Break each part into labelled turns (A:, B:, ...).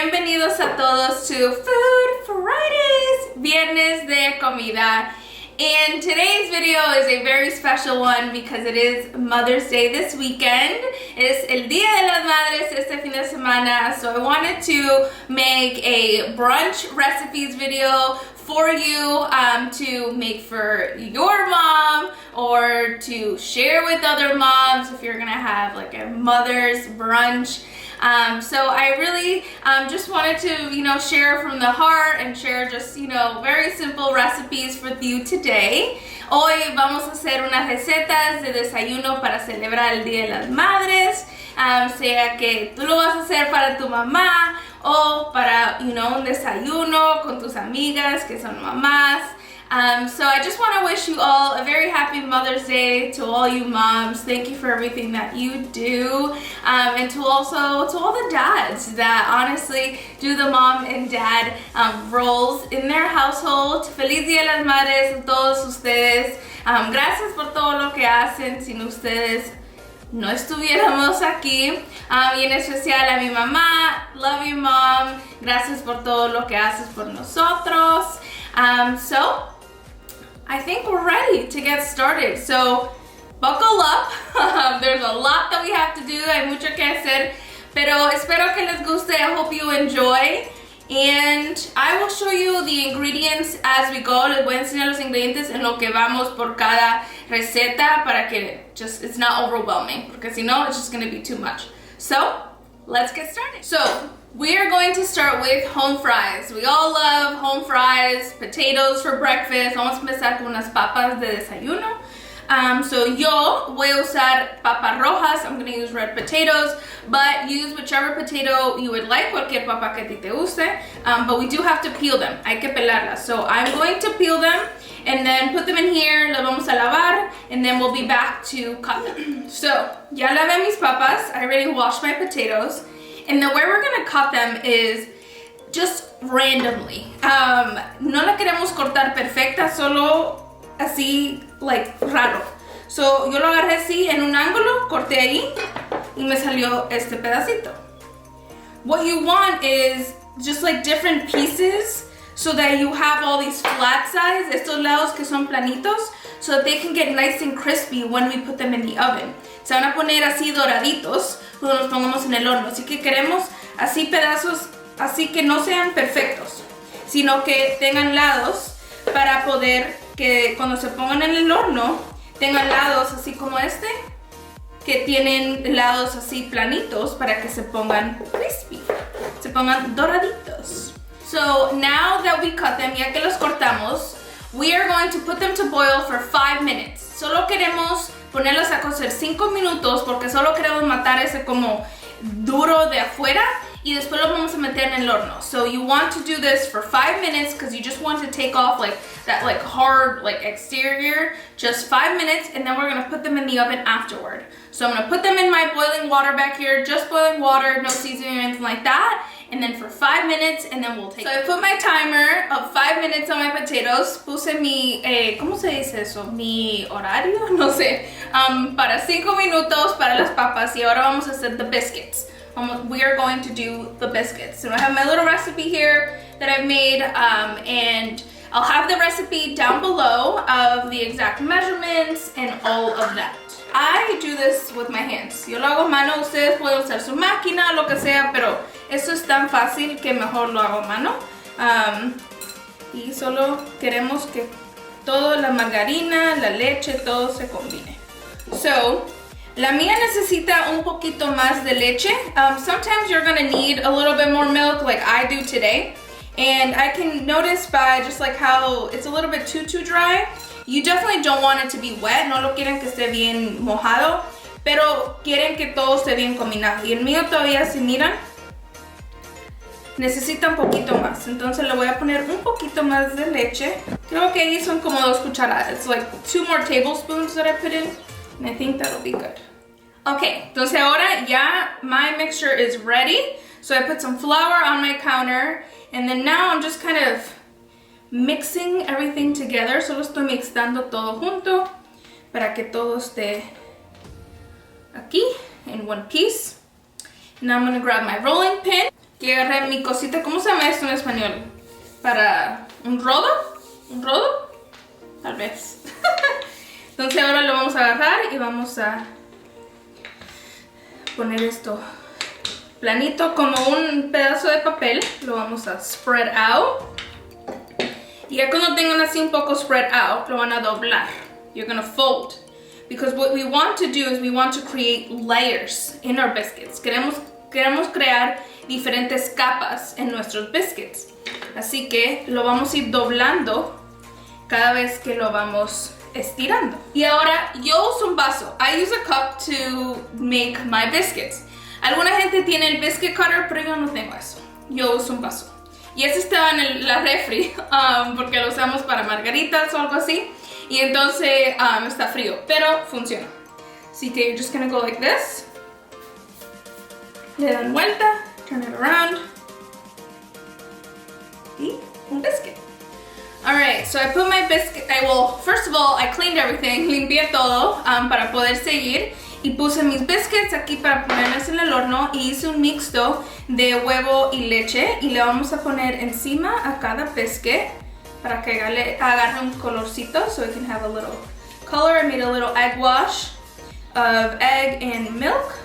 A: Bienvenidos a todos to Food Fridays, Viernes de Comida. And today's video is a very special one because it is Mother's Day this weekend. Es el Día de las Madres este fin de semana, so I wanted to make a brunch recipes video for you to make for your mom or to share with other moms if you're gonna have like a mother's brunch. So I really just wanted to, share from the heart and share just, very simple recipes with you today. Hoy vamos a hacer unas recetas de desayuno para celebrar el Día de las Madres, sea que tú lo vas a hacer para tu mamá o para, un desayuno con tus amigas que son mamás. So I just want to wish you all a very happy Mother's Day to all you moms. Thank you for everything that you do. And to all the dads that honestly do the mom and dad roles in their household. Feliz Día de las Madres a todos ustedes. Gracias por todo lo que hacen. Sin ustedes no estuviéramos aquí. Y en especial a mi mamá. Love you, mom. Gracias por todo lo que haces por nosotros. So I think we're ready to get started. So buckle up. There's a lot that we have to do. Hay mucho que hacer. Pero espero que les guste. I hope you enjoy. And I will show you the ingredients as we go. Les voy a enseñar los ingredientes en lo que vamos por cada receta para que it's not overwhelming. Porque si no, it's just going to be too much. So let's get started. So we are going to start with home fries. We all love home fries, potatoes for breakfast. Vamos a empezar con unas papas de desayuno. So yo voy a usar papas rojas. I'm going to use red potatoes, but use whichever potato you would like, cualquier papa que a ti te guste. But we do have to peel them. Hay que pelarlas. So I'm going to peel them and then put them in here. Las vamos a lavar and then we'll be back to cut them. So ya lavé mis papas. I already washed my potatoes. And the way we're gonna cut them is just randomly. No la queremos cortar perfecta, solo así, like, raro. So, yo lo agarré así en un ángulo, corté ahí, y me salió este pedacito. What you want is just like different pieces so that you have all these flat sides, estos lados que son planitos, so that they can get nice and crispy when we put them in the oven. Se van a poner así doraditos cuando los pongamos en el horno. Así que queremos así pedazos, así que no sean perfectos, sino que tengan lados para poder que cuando se pongan en el horno tengan lados así como este, que tienen lados así planitos para que se pongan crispy, se pongan doraditos. So now that we cut them, ya que los cortamos, we are going to put them to boil for 5 minutes. Solo queremos ponerlos a cocer 5 minutos porque solo queremos matar ese como duro de afuera y después lo vamos a meter en el horno. So you want to do this for 5 minutes because you just want to take off like that like hard like exterior, just 5 minutes, and then we're going to put them in the oven afterward. So I'm going to put them in my boiling water back here, just boiling water, no seasoning or anything like that. And then for 5 minutes, and then we'll take it. So I put my timer of 5 minutes on my potatoes. Puse mi, ¿cómo se dice eso? Mi horario, no sé. Para 5 minutos para las papas. Y ahora vamos a hacer the biscuits. We are going to do the biscuits. So I have my little recipe here that I've made, and I'll have the recipe down below of the exact measurements and all of that. I do this with my hands. Yo lo hago a mano, ustedes pueden usar su máquina, lo que sea, pero eso es tan fácil que mejor lo hago a mano. Y solo queremos que toda la margarina, la leche, todo se combine. So, la mía necesita un poquito más de leche. Sometimes you're gonna need a little bit more milk like I do today. And I can notice by just like how it's a little bit too dry. You definitely don't want it to be wet, no lo quieren que esté bien mojado, pero quieren que todo esté bien combinado. Y el mío todavía, si miran, necesita un poquito más. Entonces le voy a poner un poquito más de leche. Creo que ahí son como 2 cucharadas. It's like 2 more tablespoons that I put in, and I think that'll be good. Okay, entonces ahora ya my mixture is ready. So I put some flour on my counter, and then now I'm just kind of mixing everything together. Solo estoy mixando todo junto para que todo esté aquí in one piece. Now I'm going to grab my rolling pin que agarré mi cosita. ¿Cómo se llama esto en español? Para un rodo. ¿Un rodo? Tal vez. Entonces ahora lo vamos a agarrar y vamos a poner esto planito como un pedazo de papel. Lo vamos a spread out. Y ya cuando tengan así un poco spread out, lo van a doblar. You're gonna fold. Because what we want to do is we want to create layers in our biscuits. Queremos crear diferentes capas en nuestros biscuits. Así que lo vamos a ir doblando cada vez que lo vamos estirando. Y ahora yo uso un vaso. I use a cup to make my biscuits. Alguna gente tiene el biscuit cutter, pero yo no tengo eso. Yo uso un vaso. Y ese estaba en la refri porque lo usamos para margaritas o algo así. Y entonces está frío, pero funciona. Así que you're just gonna go like this. Le dan vuelta, turn it around. Y un biscuit. Alright, so I put my biscuit, first of all, I cleaned everything, limpié todo para poder seguir. Y puse mis biscuits aquí para ponerlos en el horno y hice un mixto de huevo y leche. Y le vamos a poner encima a cada biscuit para que agarre un colorcito, so it can have a little color. I made a little egg wash of egg and milk.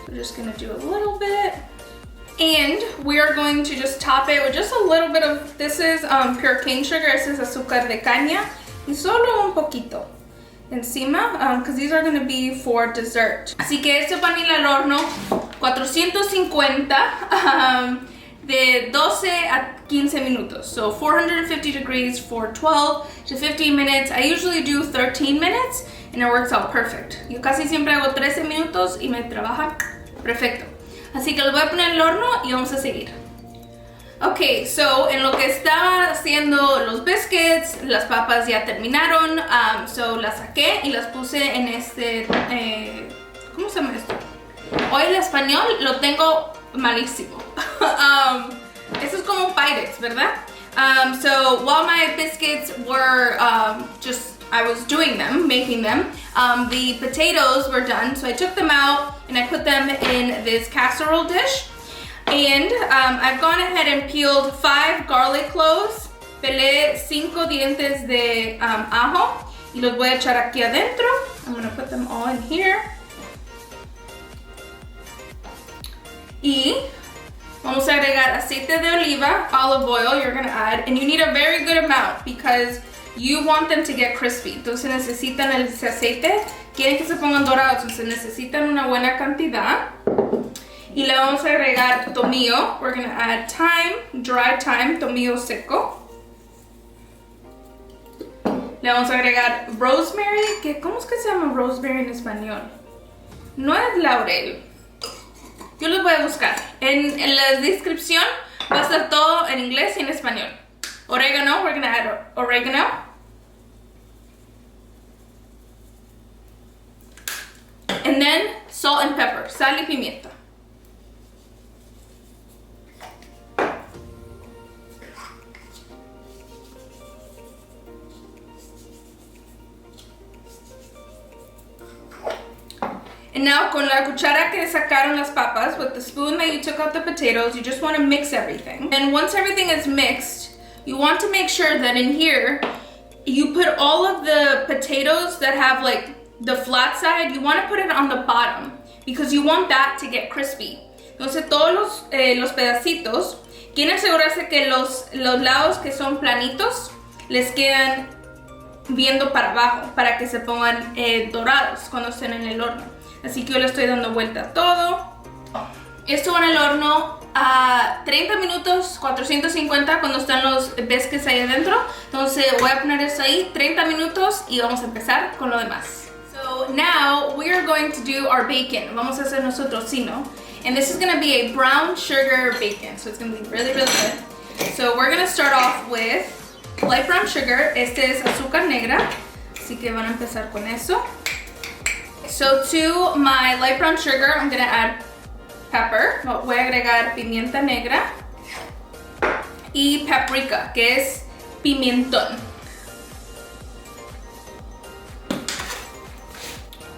A: We're just gonna do a little bit. And we are going to just top it with just a little bit of, this is pure cane sugar, this is azúcar de caña. Y solo un poquito encima, because these are going to be for dessert. Así que este van a ir al horno 450 de 12 a 15 minutos. So 450 degrees for 12 to 15 minutes. I usually do 13 minutes and it works out perfect. Yo casi siempre hago 13 minutos y me trabaja perfecto. Así que lo voy a poner en el horno y vamos a seguir. Ok, so en lo que estaba haciendo los biscuits, las papas ya terminaron. So las saqué y las puse en este, ¿cómo se llama esto? Hoy el español lo tengo malísimo. Eso es como Pyrex, ¿verdad? So while my biscuits were I was doing them, making them, the potatoes were done. So I took them out and I put them in this casserole dish. And I've gone ahead and peeled 5 garlic cloves. Pelé 5 dientes de ajo. Y los voy a echar aquí adentro. I'm going to put them all in here. Y vamos a agregar aceite de oliva, olive oil you're going to add. And you need a very good amount because you want them to get crispy. Entonces necesitan el aceite. Quieren que se pongan dorados. Entonces necesitan una buena cantidad. Y le vamos a agregar tomillo. We're going to add thyme, dry thyme, tomillo seco. Le vamos a agregar rosemary. ¿Cómo es que se llama rosemary en español? No es laurel. Yo los voy a buscar. En la descripción va a estar todo en inglés y en español. Oregano, we're going to add oregano. And then salt and pepper, sal y pimienta. And now con la cuchara que sacaron las papas, with the spoon that you took out the potatoes, you just want to mix everything. And once everything is mixed, you want to make sure that in here, you put all of the potatoes that have like the flat side, you want to put it on the bottom because you want that to get crispy. Entonces todos los pedacitos, quieren asegurarse que los lados que son planitos les quedan viendo para abajo para que se pongan dorados cuando estén en el horno. Así que yo le estoy dando vuelta a todo. Esto va en el horno a 30 minutos, 450 cuando están los biscuits ahí adentro. Entonces voy a poner eso ahí, 30 minutos y vamos a empezar con lo demás. So now we are going to do our bacon. Vamos a hacer nuestro tocino. And this is going to be a brown sugar bacon. So it's going to be really, really good. So we're going to start off with light brown sugar. Este es azúcar negra. Así que van a empezar con eso. So to my light brown sugar, I'm going to add pepper. Voy a agregar pimienta negra. Y paprika, que es pimenton.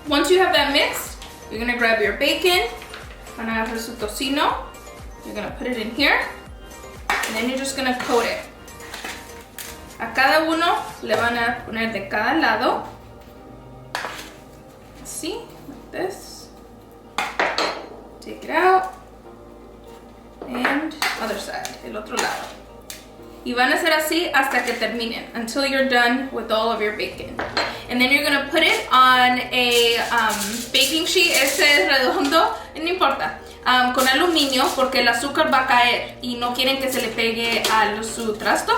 A: Once you have that mixed, you're going to grab your bacon. Van a agarrar su tocino. You're gonna put it in here, and then you're just gonna coat it. A cada uno le van a poner de cada lado. See, like this. Take it out. And other side, el otro lado. Y van a hacer así hasta que terminen, until you're done with all of your bacon. And then you're gonna put it on a baking sheet. Este es redondo, no importa. Con aluminio, porque el azúcar va a caer y no quieren que se le pegue a su trasto.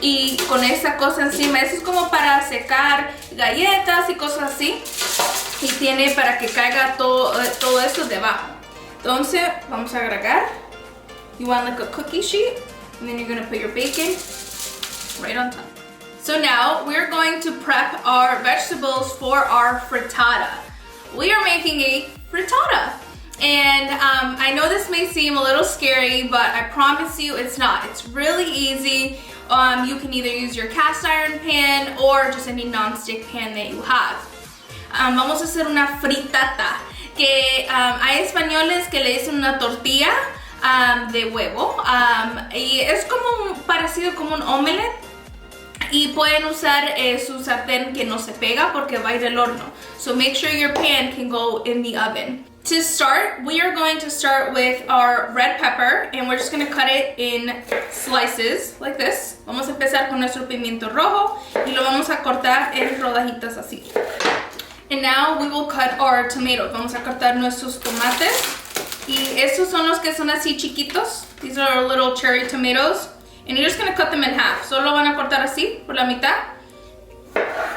A: Y con esta cosa encima, eso es como para secar galletas y cosas así. Y tiene para que caiga todo eso debajo. Entonces, vamos a agregar. You want like a cookie sheet, and then you're gonna put your bacon right on top. So now we're going to prep our vegetables for our frittata. We are making a frittata. And I know this may seem a little scary, but I promise you it's not. It's really easy. You can either use your cast iron pan or just any non-stick pan that you have. Vamos a hacer una frittata, que hay españoles que le dicen una tortilla de huevo, y es como parecido como un omelette, y pueden usar su sartén que no se pega porque va a ir al horno. So make sure your pan can go in the oven. To start, we are going to start with our red pepper, and we're just going to cut it in slices like this. Vamos a empezar con nuestro pimiento rojo y lo vamos a cortar en rodajitas así. And now we will cut our tomatoes. Vamos a cortar nuestros tomates. Y estos son los que son así chiquitos. These are our little cherry tomatoes. And you're just going to cut them in half. Solo van a cortar así por la mitad.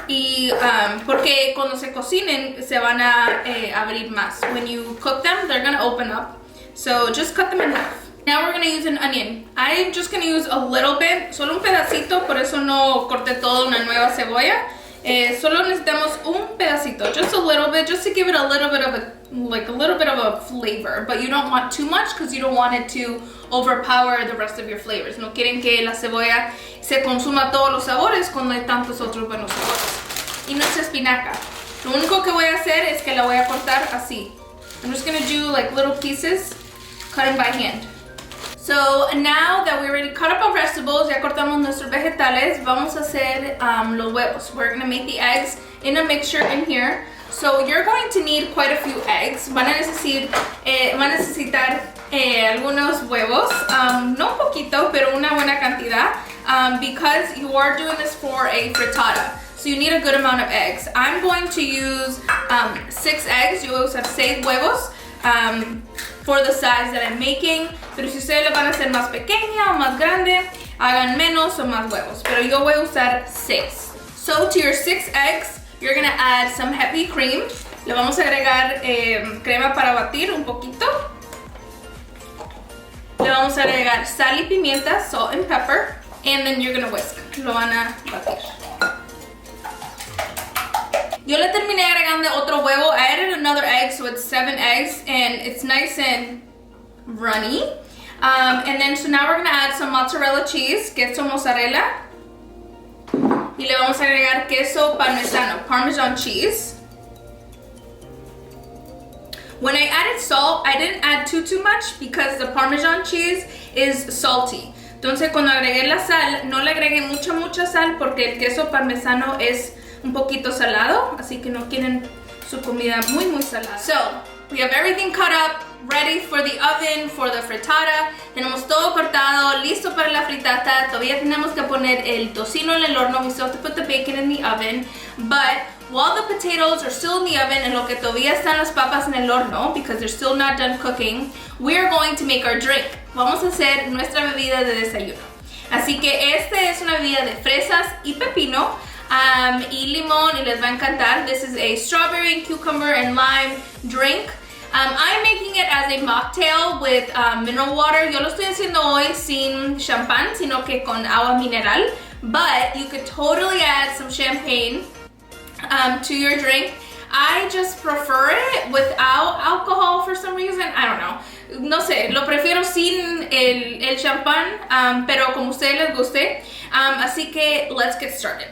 A: Y porque cuando se cocinen se van a abrir más. When you cook them, they're going to open up. So just cut them in half. Now we're going to use an onion. I'm just going to use a little bit, solo un pedacito, por eso no corté toda una nueva cebolla. Solo necesitamos un pedacito, just a little bit, just to give it a little bit of a flavor. But you don't want too much because you don't want it to overpower the rest of your flavors. No quieren que la cebolla se consuma todos los sabores cuando hay tantos otros buenos sabores. Y nuestra espinaca. Lo único que voy a hacer es que la voy a cortar así. I'm just going to do like little pieces, cut them by hand. So now that we already cut up our vegetables, ya cortamos nuestros vegetales, vamos a hacer los huevos. We're going to make the eggs in a mixture in here. So you're going to need quite a few eggs. Van a necesitar algunos huevos, no un poquito, pero una buena cantidad, because you are doing this for a frittata. So you need a good amount of eggs. I'm going to use 6 eggs. Yo voy a usar 6 huevos. For the size that I'm making, pero si ustedes lo van a hacer más pequeña o más grande, hagan menos o más huevos, pero yo voy a usar 6. So to your 6 eggs, you're gonna add some heavy cream. Le vamos a agregar crema para batir un poquito. Le vamos a agregar sal y pimienta, salt and pepper, and then you're gonna whisk. Lo van a batir. Yo le terminé agregando otro huevo. I added another egg, so it's 7 eggs, and it's nice and runny. And then, so now we're gonna add some mozzarella cheese, queso mozzarella. Y le vamos a agregar queso parmesano, Parmesan cheese. When I added salt, I didn't add too much because the Parmesan cheese is salty. Entonces, cuando agregué la sal, no le agregué mucha sal porque el queso parmesano es un poquito salado, así que no quieren su comida muy salada. So, we have everything cut up, ready for the oven, for the frittata. Tenemos todo cortado, listo para la frittata. Todavía tenemos que poner el tocino en el horno. We still have to put the bacon in the oven. But while the potatoes are still in the oven, en lo que todavía están las papas en el horno, because they're still not done cooking, we are going to make our drink. Vamos a hacer nuestra bebida de desayuno. Así que esta es una bebida de fresas y pepino. Y limón, y les va a encantar. This is a strawberry, cucumber, and lime drink. I'm making it as a mocktail with mineral water. Yo lo estoy haciendo hoy sin champán, sino que con agua mineral. But you could totally add some champagne to your drink. I just prefer it without alcohol for some reason. I don't know. No sé, lo prefiero sin el champán, pero como a ustedes les guste. Así que let's get started.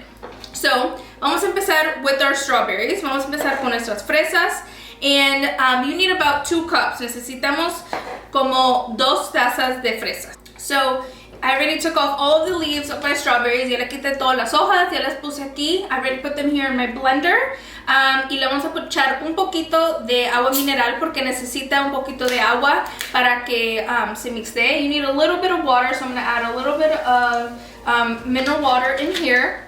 A: So, vamos a empezar with our strawberries. Vamos a empezar con nuestras fresas. And you need about 2 cups. Necesitamos como 2 tazas de fresas. So I already took off all of the leaves of my strawberries. Ya le quité todas las hojas, ya las puse aquí. I already put them here in my blender. Y le vamos a echar un poquito de agua mineral porque necesita un poquito de agua para que se mixee. You need a little bit of water, so I'm going to add a little bit of mineral water in here.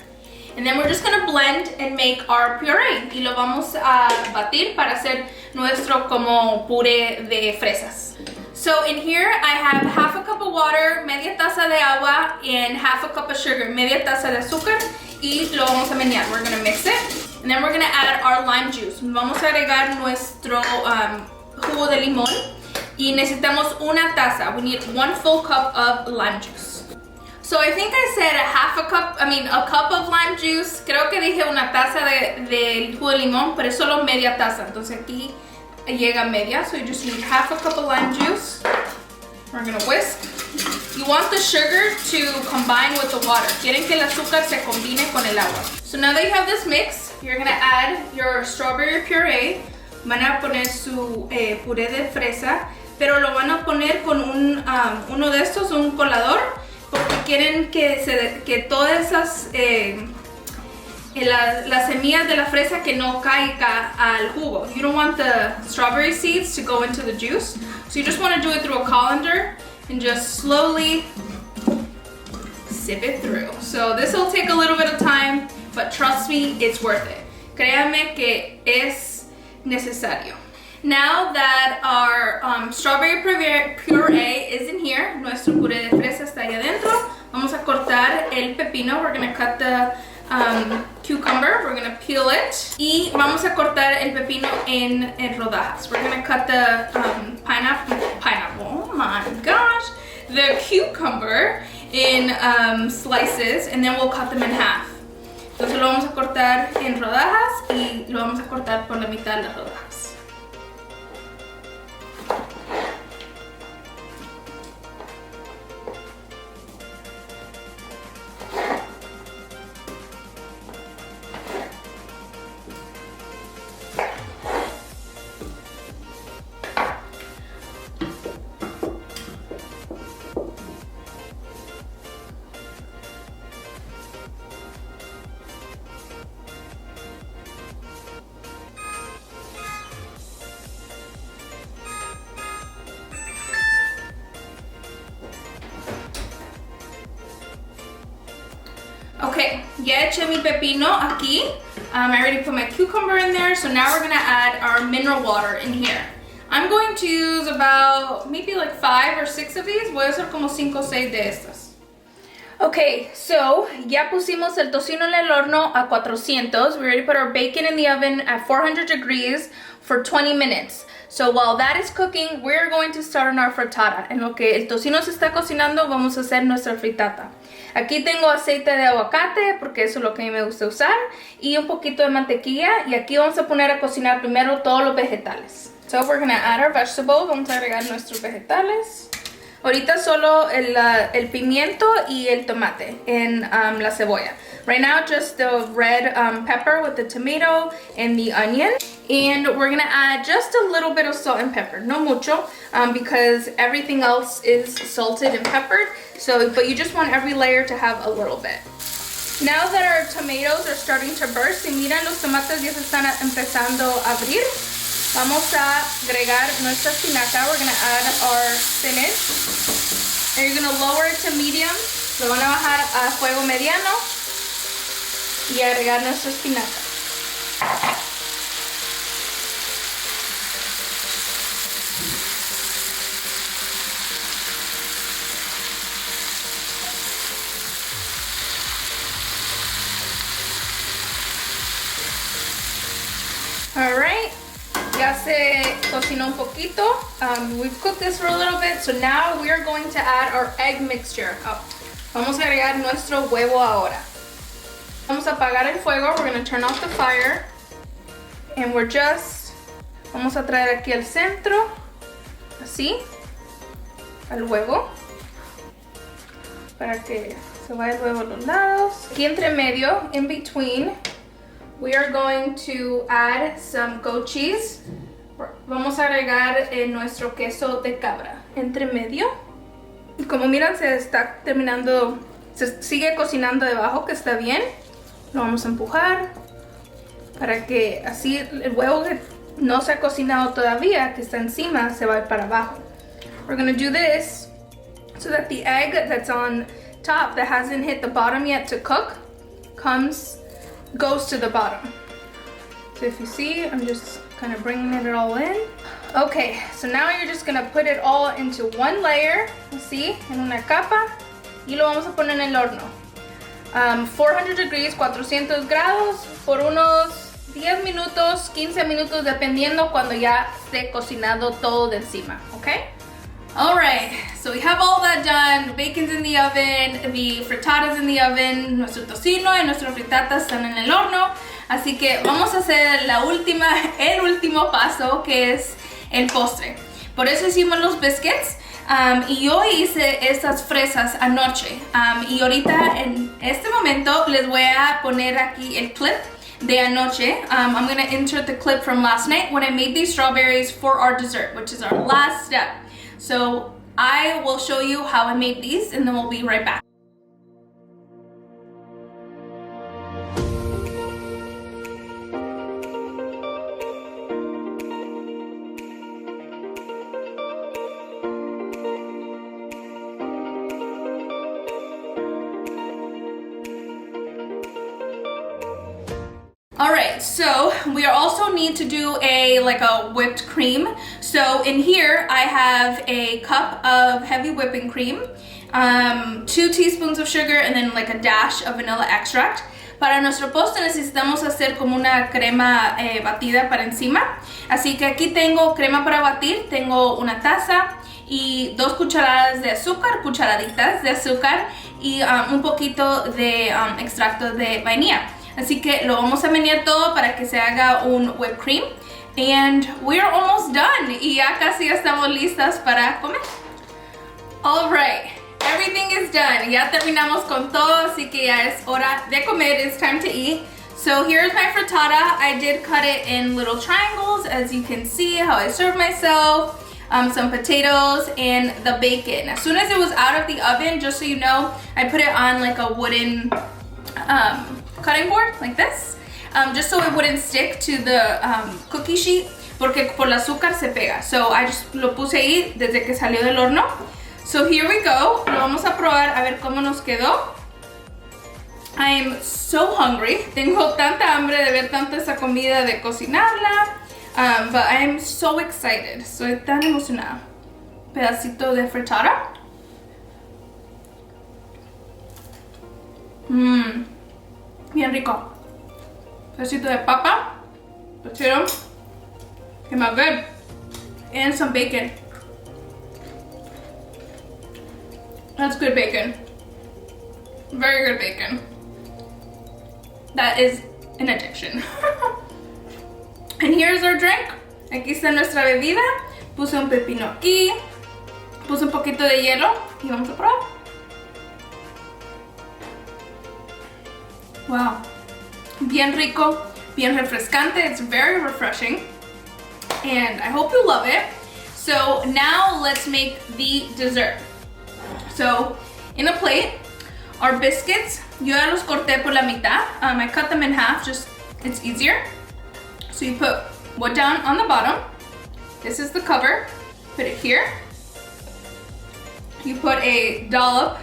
A: And then we're just going to blend and make our puree. Y lo vamos a batir para hacer nuestro como puré de fresas. So in here I have half a cup of water, media taza de agua, and half a cup of sugar, media taza de azúcar, y lo vamos a menear. We're gonna mix it, and then we're gonna add our lime juice. Vamos a agregar nuestro jugo de limón, y necesitamos una taza. We need 1 full cup of lime juice. So I think I said a cup of lime juice. Creo que dije una taza de jugo de limón, pero es solo media taza. Entonces aquí llega media, so you just need half a cup of lime juice. We're gonna whisk. You want the sugar to combine with the water. Quieren que el azúcar se combine con el agua. So now that you have this mix, you're gonna add your strawberry puree. Van a poner su puré de fresa, pero lo van a poner con uno de estos, un colador, porque quieren que todas esas las semillas de la fresa que no caiga al jugo. You don't want the strawberry seeds to go into the juice. So you just want to do it through a colander and just slowly sip it through. So this will take a little bit of time, but trust me, it's worth it. Créanme que es necesario. Now that our strawberry puree is in here, nuestro puré de fresa está ahí adentro, vamos a cortar el pepino. We're going to cut the cucumber, we're gonna peel it, y vamos a cortar el pepino en rodajas. We're gonna cut the pineapple, oh my gosh, the cucumber in slices, and then we'll cut them in half. Entonces lo vamos a cortar en rodajas y lo vamos a cortar por la mitad de las rodajas. Okay, ya eché mi pepino aquí. I already put my cucumber in there, so now we're gonna add our mineral water in here. I'm going to use about maybe like 5 or 6 of these. Voy a hacer como 5 o 6 de estas. Okay, so ya pusimos el tocino en el horno a 400. We already put our bacon in the oven at 400 degrees for 20 minutes. So while that is cooking, we're going to start on our frittata. En lo que el tocino se está cocinando, vamos a hacer nuestra frittata. Aquí tengo aceite de aguacate, porque eso es lo que a mí me gusta usar, y un poquito de mantequilla, y aquí vamos a poner a cocinar primero todos los vegetales. So we're going to add our vegetables. Vamos a agregar nuestros vegetales. Ahorita solo el pimiento y el tomate en la cebolla. Right now just the red pepper with the tomato and the onion. And we're gonna add just a little bit of salt and pepper, no mucho, because everything else is salted and peppered. So, but you just want every layer to have a little bit. Now that our tomatoes are starting to burst, y miran los tomates ya se están empezando a abrir, vamos a agregar nuestra espinaca. We're gonna add our spinach. And you're gonna lower it to medium. Lo van a bajar a fuego mediano y agregar nuestra espinaca. Alright, ya se cocinó un poquito. We've cooked this for a little bit, so now we are going to add our egg mixture. Vamos a agregar nuestro huevo ahora. Vamos a apagar el fuego. We're going to turn off the fire. And vamos a traer aquí al centro, así, al huevo, para que se vaya el huevo a los lados. Aquí entre medio, in between, we are going to add some goat cheese. Vamos a agregar nuestro queso de cabra. entre medio. Y como miran, se está terminando, se sigue cocinando debajo, que está bien. Lo vamos a empujar para que así el huevo que no se ha cocinado todavía, que está encima, se va a ir para abajo. We're gonna do this so that the egg that's on top that hasn't hit the bottom yet to cook goes to the bottom. So if you see, I'm just kind of bringing it all in. Okay, so now you're just gonna put it all into one layer, ¿sí? En una capa, y lo vamos a poner en el horno. 400 degrees, 400 grados, por unos 10 minutos, 15 minutos, dependiendo cuando ya esté cocinado todo de encima, okay? Alright, so we have all that done. The bacon's in the oven, the frittata's in the oven, nuestro tocino y nuestro frittata están en el horno. Así que vamos a hacer el último paso, que es el postre. Por eso hicimos los biscuits. Y yo hice estas fresas anoche. Y ahorita en este momento les voy a poner aquí el clip de anoche. I'm going to insert the clip from last night when I made these strawberries for our dessert, which is our last step. So I will show you how I made these, and then we'll be right back. Alright, so we also need to do a whipped cream. So in here I have a cup of heavy whipping cream, 2 teaspoons of sugar, and then like a dash of vanilla extract. Para nuestro postre necesitamos hacer como una crema batida para encima. Así que aquí tengo crema para batir, tengo una taza y 2 cucharadas de azúcar, cucharaditas de azúcar, y un poquito de extracto de vainilla. Así que lo vamos a menear todo para que se haga un whipped cream. And we're almost done. Y ya casi estamos listas para comer. Alright, everything is done. Ya terminamos con todo, así que ya es hora de comer. It's time to eat. So here's my frittata. I did cut it in little triangles, as you can see how I serve myself. Some potatoes and the bacon. As soon as it was out of the oven, just so you know, I put it on like a wooden cutting board like this, just so it wouldn't stick to the cookie sheet, porque por el azúcar se pega. So I just lo puse ahí desde que salió del horno. So here we go. Lo vamos a probar a ver cómo nos quedó. I am so hungry. Tengo tanta hambre de ver tanta esa comida, de cocinarla. But I am so excited. Estoy tan emocionada. Pedacito de frittata. Bien rico. Pedacito de papa. Potato. Came out good. And some bacon. That's good bacon. Very good bacon. That is an addiction. And here's our drink. Aquí está nuestra bebida. Puse un pepino aquí. Puse un poquito de hielo. Y vamos a probar. Wow. Bien rico. Bien refrescante. It's very refreshing. And I hope you love it. So now let's make the dessert. So in a plate, our biscuits, yo ya los corté por la mitad. I cut them in half, just it's easier. So you put one down on the bottom. This is the cover. Put it here. You put a dollop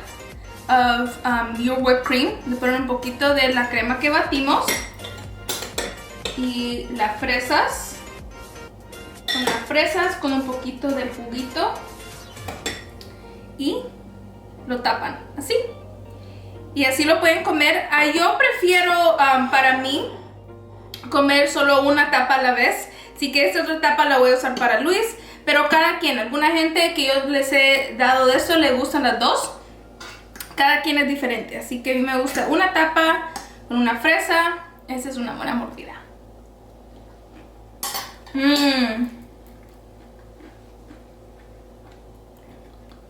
A: of your whipped cream. Le ponen un poquito de la crema que batimos. Y las fresas. Con las fresas, con un poquito de juguito. Y lo tapan, así. Y así lo pueden comer. Yo prefiero para mí comer solo una tapa a la vez. Así que esta otra tapa la voy a usar para Luis. Pero cada quien, alguna gente que yo les he dado de esto, le gustan las dos. Cada quien es diferente. Así que a mí me gusta una tapa con una fresa. Esa es una buena mordida.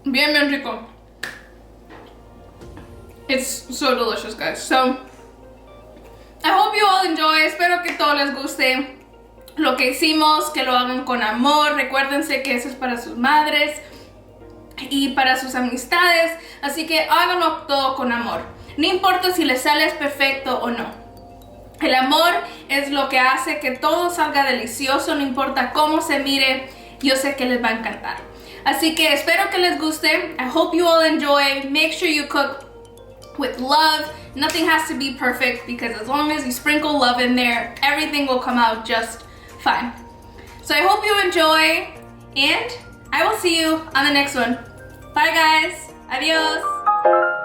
A: Bien rico. It's so delicious, guys. So, I hope you all enjoy. Espero que todo les guste lo que hicimos, que lo hagan con amor. Recuérdense que eso es para sus madres. y para sus amistades, así que háganlo todo con amor. No importa si les sale perfecto o no. El amor es lo que hace que todo salga delicioso, no importa cómo se mire, yo sé que les va a encantar. Así que espero que les guste. I hope you all enjoy. Make sure you cook with love. Nothing has to be perfect because as long as you sprinkle love in there, everything will come out just fine. So I hope you enjoy and I will see you on the next one. Bye guys. Adios.